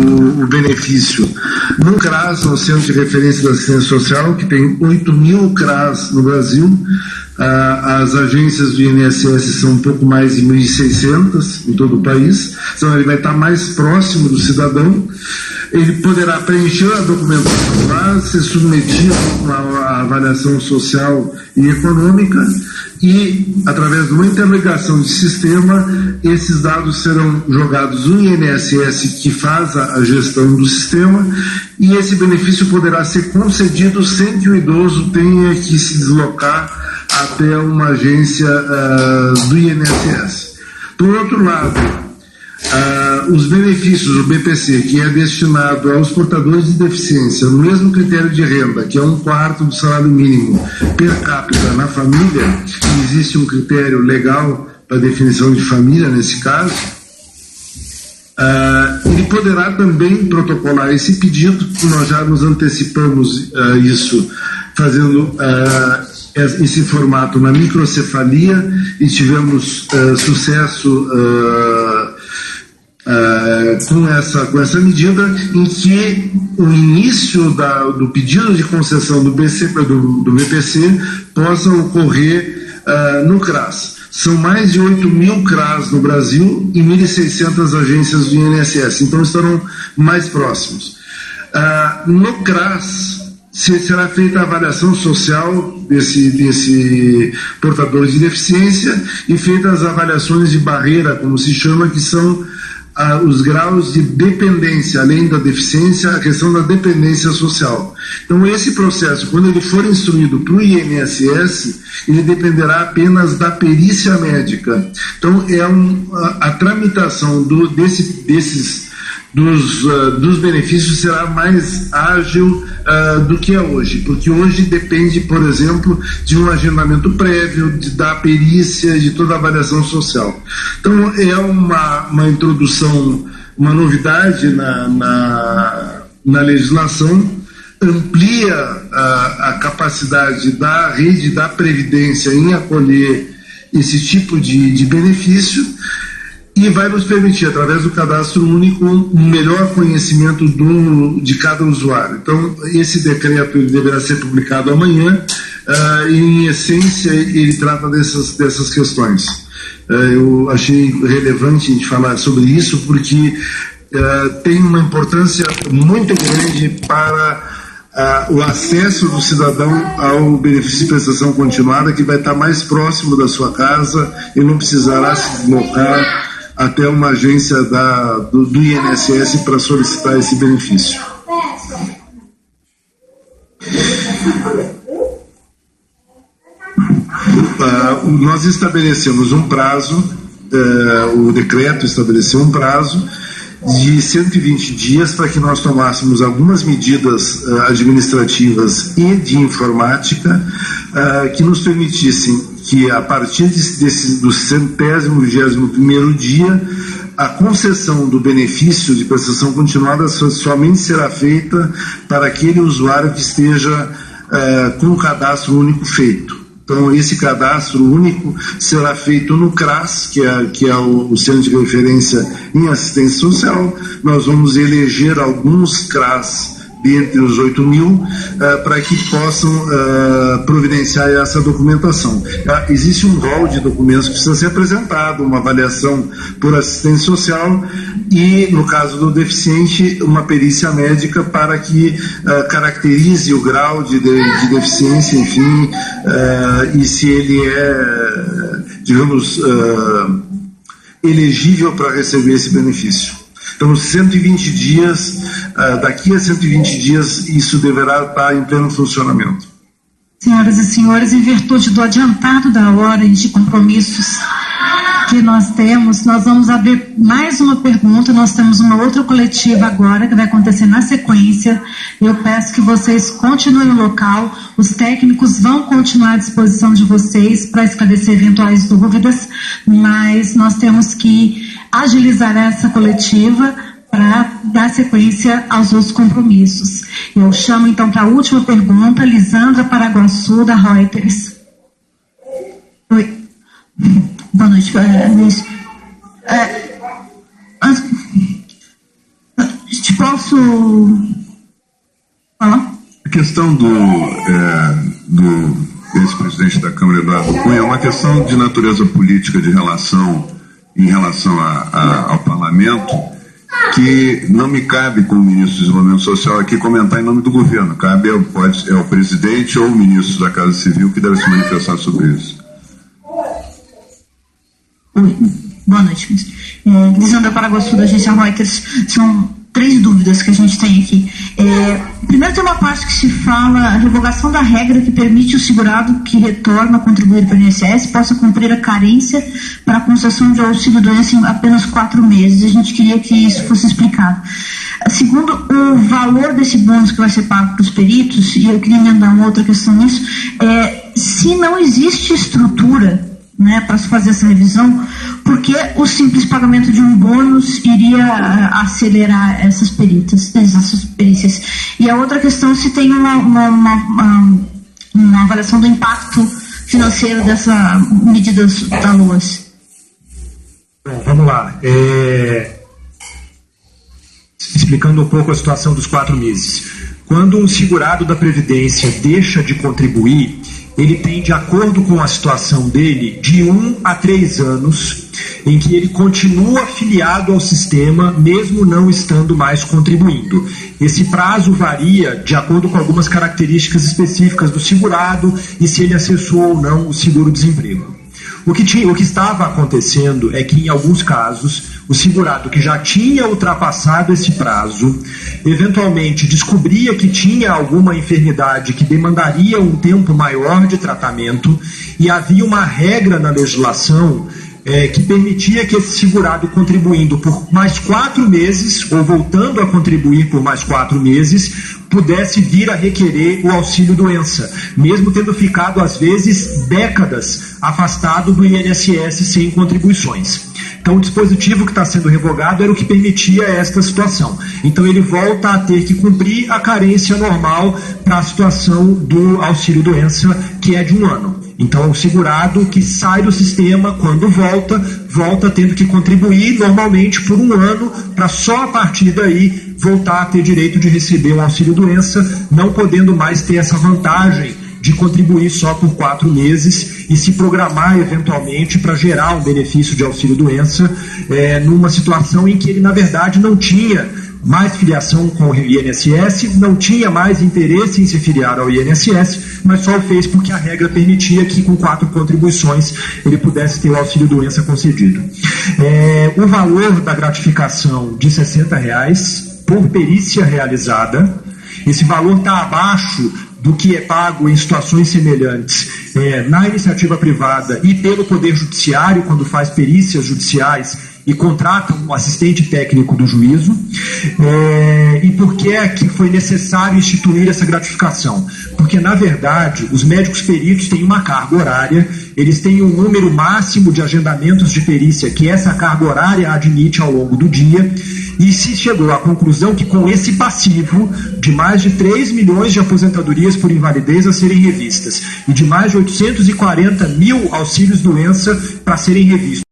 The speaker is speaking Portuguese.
o benefício no CRAS, no Centro de Referência da Assistência Social, que tem 8.000 CRAS no Brasil. As agências do INSS são um pouco mais de 1.600 em todo o país, então ele vai estar mais próximo do cidadão. Ele poderá preencher a documentação lá, ser submetido à avaliação social e econômica e, através de uma interligação de sistema, esses dados serão jogados no INSS, que faz a gestão do sistema, e esse benefício poderá ser concedido sem que o idoso tenha que se deslocar até uma agência do INSS. Por outro lado, os benefícios do BPC, que é destinado aos portadores de deficiência, no mesmo critério de renda, que é 1/4 do salário mínimo per capita na família, e existe um critério legal para definição de família nesse caso, ele poderá também protocolar esse pedido. Nós já nos antecipamos isso, fazendo esse formato na microcefalia, e tivemos sucesso com essa medida, em que o início do pedido de concessão do BPC possa ocorrer no CRAS. São mais de 8.000 CRAS no Brasil e 1.600 agências do INSS, então estarão mais próximos. No CRAS será feita a avaliação social desse portador de deficiência e feitas as avaliações de barreira, como se chama, que são os graus de dependência, além da deficiência, a questão da dependência social. Então, esse processo, quando ele for instruído para o INSS, ele dependerá apenas da perícia médica. Então, a tramitação dos benefícios será mais ágil do que é hoje, porque hoje depende, por exemplo, de um agendamento prévio, da perícia, de toda a avaliação social. Então, é uma introdução, uma novidade na legislação, amplia a capacidade da rede da Previdência em acolher esse tipo de benefício, e vai nos permitir, através do cadastro único, um melhor conhecimento de cada usuário. Então, esse decreto ele deverá ser publicado amanhã, e, em essência, ele trata dessas questões. Eu achei relevante a gente falar sobre isso, porque tem uma importância muito grande para o acesso do cidadão ao benefício de prestação continuada, que vai estar mais próximo da sua casa e não precisará se deslocar até uma agência do INSS para solicitar esse benefício. Nós estabelecemos um prazo, o decreto estabeleceu um prazo de 120 dias para que nós tomássemos algumas medidas administrativas e de informática que nos permitissem que, a partir do 121º dia, a concessão do benefício de prestação continuada somente será feita para aquele usuário que esteja com o cadastro único feito. Então, esse cadastro único será feito no CRAS, que é o Centro de Referência em Assistência Social. Nós vamos eleger alguns CRAS dentre os 8.000 para que possam providenciar essa documentação. Existe um rol de documentos que precisa ser apresentado, uma avaliação por assistência social e, no caso do deficiente, uma perícia médica para que caracterize o grau de deficiência, enfim, e se ele é, digamos, elegível para receber esse benefício. Então, 120 dias, daqui a 120 dias, isso deverá estar em pleno funcionamento. Senhoras e senhores, em virtude do adiantado da hora e de compromissos que nós temos, nós vamos abrir mais uma pergunta. Nós temos uma outra coletiva agora, que vai acontecer na sequência. Eu peço que vocês continuem no local, os técnicos vão continuar à disposição de vocês para esclarecer eventuais dúvidas, mas nós temos que agilizar essa coletiva para dar sequência aos outros compromissos. Eu chamo então para a última pergunta, Lisandra Paraguaçu, da Reuters. Oi. Boa noite, Posso falar? A questão do ex-presidente da Câmara, Eduardo Cunha, é uma questão de natureza política em relação ao parlamento, que não me cabe, como ministro do Desenvolvimento Social, aqui comentar em nome do governo. Cabe ao presidente ou o ministro da Casa Civil que deve se manifestar sobre isso. Oi, boa noite. Lisandra Paraguaçu, da agência Reuters. São 3 dúvidas que a gente tem aqui. Primeiro, tem uma parte que se fala a revogação da regra que permite o segurado que retorna a contribuir para o INSS possa cumprir a carência para a concessão de auxílio-doença em apenas 4 meses. A gente queria que isso fosse explicado. Segundo, o valor desse bônus que vai ser pago para os peritos, e eu queria emendar uma outra questão nisso, se não existe estrutura, né, para se fazer essa revisão, porque o simples pagamento de um bônus iria acelerar essas perícias. E a outra questão, se tem uma avaliação do impacto financeiro dessa medida da LOAS. Bom, vamos lá. Explicando um pouco a situação dos 4 meses. Quando um segurado da Previdência deixa de contribuir, ele tem, de acordo com a situação dele, de 1 a 3 anos em que ele continua afiliado ao sistema, mesmo não estando mais contribuindo. Esse prazo varia de acordo com algumas características específicas do segurado e se ele acessou ou não o seguro-desemprego. O que estava acontecendo é que, em alguns casos, o segurado que já tinha ultrapassado esse prazo, eventualmente descobria que tinha alguma enfermidade que demandaria um tempo maior de tratamento, e havia uma regra na legislação que permitia que esse segurado, contribuindo por mais 4 meses, ou voltando a contribuir por mais 4 meses, pudesse vir a requerer o auxílio-doença, mesmo tendo ficado, às vezes, décadas afastado do INSS sem contribuições. Então, o dispositivo que está sendo revogado era o que permitia esta situação. Então, ele volta a ter que cumprir a carência normal para a situação do auxílio-doença, que é de 1 ano. Então, o segurado que sai do sistema, quando volta tendo que contribuir normalmente por 1 ano, para só a partir daí voltar a ter direito de receber o auxílio-doença, não podendo mais ter essa vantagem de contribuir só por 4 meses e se programar eventualmente para gerar um benefício de auxílio-doença numa situação em que ele, na verdade, não tinha mais filiação com o INSS, não tinha mais interesse em se filiar ao INSS, mas só o fez porque a regra permitia que com 4 contribuições ele pudesse ter o auxílio-doença concedido. O valor da gratificação de R$60 por perícia realizada, esse valor está abaixo do que é pago em situações semelhantes na iniciativa privada e pelo Poder Judiciário, quando faz perícias judiciais e contrata um assistente técnico do juízo. E por que é que foi necessário instituir essa gratificação? Porque, na verdade, os médicos peritos têm uma carga horária, eles têm um número máximo de agendamentos de perícia que essa carga horária admite ao longo do dia, e se chegou à conclusão que, com esse passivo de mais de 3 milhões de aposentadorias por invalidez a serem revistas e de mais de 840 mil auxílios-doença para serem revistos,